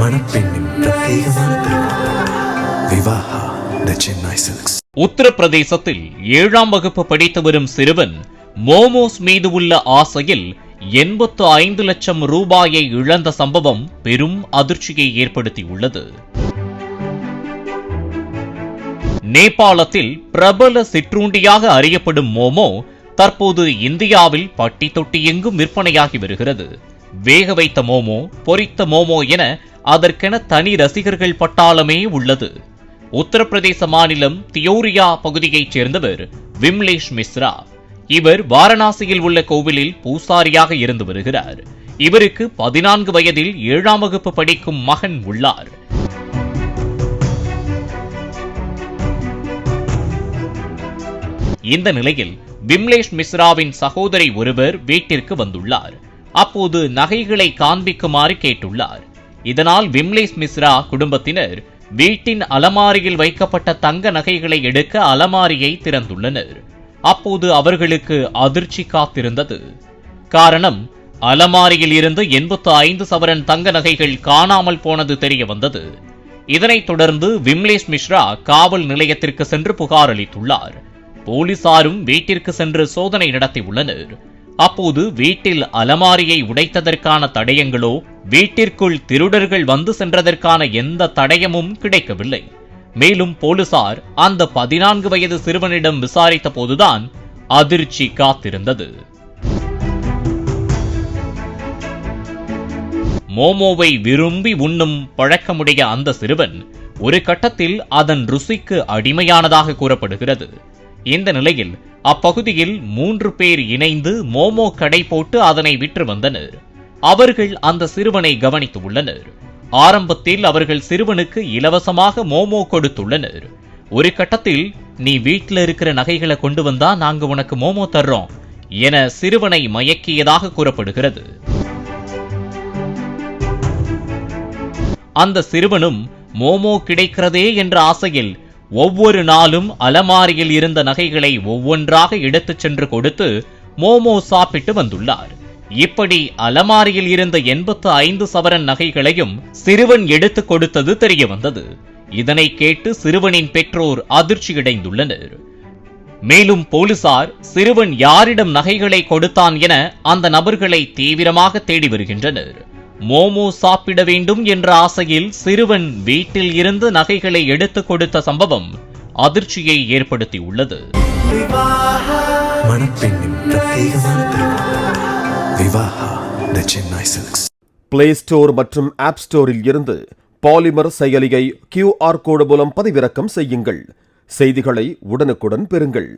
மணப்பெண்ணின் பிரத்யேகமான திருமணம் விவாஹா தி சென்னை சில்க்ஸ். உத்தரப்பிரதேசத்தில் 7ஆம் வகுப்பு படித்து வரும் சிறுவன் மோமோஸ் மீது உள்ள ஆசையில் 85 லட்சம் ரூபாயை இழந்த சம்பவம் பெரும் அதிர்ச்சியை ஏற்படுத்தியுள்ளது. நேபாளத்தில் பிரபல சிற்றுண்டியாக அறியப்படும் மோமோ தற்போது இந்தியாவில் பட்டி தொட்டி எங்கும் விற்பனையாகி வருகிறது. வேக வைத்த மோமோ, பொரித்த மோமோ என அதற்கென தனி ரசிகர்கள் பட்டாளமே உள்ளது. உத்தரப்பிரதேச மாநிலம் தியோரியா பகுதியைச் சேர்ந்தவர் விம்லேஷ் மிஸ்ரா. இவர் வாரணாசியில் உள்ள கோவிலில் பூசாரியாக இருந்து வருகிறார். இவருக்கு 14 வயதில் 7ஆம் வகுப்பு படிக்கும் மகன் உள்ளார். இந்த நிலையில் விம்லேஷ் மிஸ்ராவின் சகோதரி ஒருவர் வீட்டிற்கு வந்துள்ளார். அப்போது நகைகளை காண்பிக்குமாறு கேட்டுள்ளார். இதனால் விம்லேஷ் மிஸ்ரா குடும்பத்தினர் வீட்டின் அலமாரியில் வைக்கப்பட்ட தங்க நகைகளை எடுக்க அலமாரியை திறந்துள்ளனர். அப்போது அவர்களுக்கு அதிர்ச்சி காத்திருந்தது. காரணம், அலமாரியில் இருந்து 85 சவரன் தங்க நகைகள் காணாமல் போனது தெரிய வந்தது. இதனைத் தொடர்ந்து விம்லேஷ் மிஸ்ரா காவல் நிலையத்திற்கு சென்று புகார் அளித்துள்ளார். போலீசாரும் வீட்டிற்கு சென்று சோதனை நடத்தியுள்ளனர். அப்போது வீட்டில் அலமாரியை உடைத்ததற்கான தடயங்களோ, வீட்டிற்குள் திருடர்கள் வந்து சென்றதற்கான எந்த தடயமும் கிடைக்கவில்லை. மேலும் போலீசார் அந்த 14 வயது சிறுவனிடம் விசாரித்த போதுதான் அதிர்ச்சி காத்திருந்தது. மோமோவை விரும்பி உண்ணும் பழக்கமுடைய அந்த சிறுவன் ஒரு கட்டத்தில் அதன் ருசிக்கு அடிமையானதாக கூறப்படுகிறது. இந்த நிலையில் அப்பகுதியில் 3 பேர் இணைந்து மோமோ கடை போட்டு அதனை விற்று வந்தனர். அவர்கள் அந்த சிறுவனை கவனித்து உள்ளனர். ஆரம்பத்தில் அவர்கள் சிறுவனுக்கு இலவசமாக மோமோ கொடுத்துள்ளனர். ஒரு கட்டத்தில், நீ வீட்டில் இருக்கிற நகைகளை கொண்டு வந்தா நாங்க உனக்கு மோமோ தர்றோம் என சிறுவனை மயக்கியதாக கூறப்படுகிறது. அந்த சிறுவனும் மோமோ கிடைக்கிறதே என்ற ஆசையில் ஒவ்வொரு நாளும் அலமாரியில் இருந்த நகைகளை ஒவ்வொன்றாக எடுத்துச் சென்று கொடுத்து மோமோ சாப்பிட்டு வந்துள்ளார். இப்படி அலமாரியில் இருந்த 85 சவரன் நகைகளையும் சிறுவன் எடுத்துக் கொடுத்தது தெரிய வந்தது. இதனை கேட்டு சிறுவனின் பெற்றோர் அதிர்ச்சியடைந்துள்ளனர். மேலும் போலீசார் சிறுவன் யாரிடம் நகைகளை கொடுத்தான் என அந்த நபர்களை தீவிரமாக தேடி வருகின்றனர். மோமோ சாப்பிட வேண்டும் என்ற ஆசையில் சிறுவன் வீட்டில் இருந்து நகைகளை எடுத்துக் கொடுத்த சம்பவம் அதிர்ச்சியை ஏற்படுத்தியுள்ளது. பிளே ஸ்டோர் மற்றும் ஆப் ஸ்டோரில் இருந்து பாலிமர் செயலியை QR கோடு மூலம் பதிவிறக்கம் செய்யுங்கள். செய்திகளை உடனுக்குடன் பெறுங்கள்.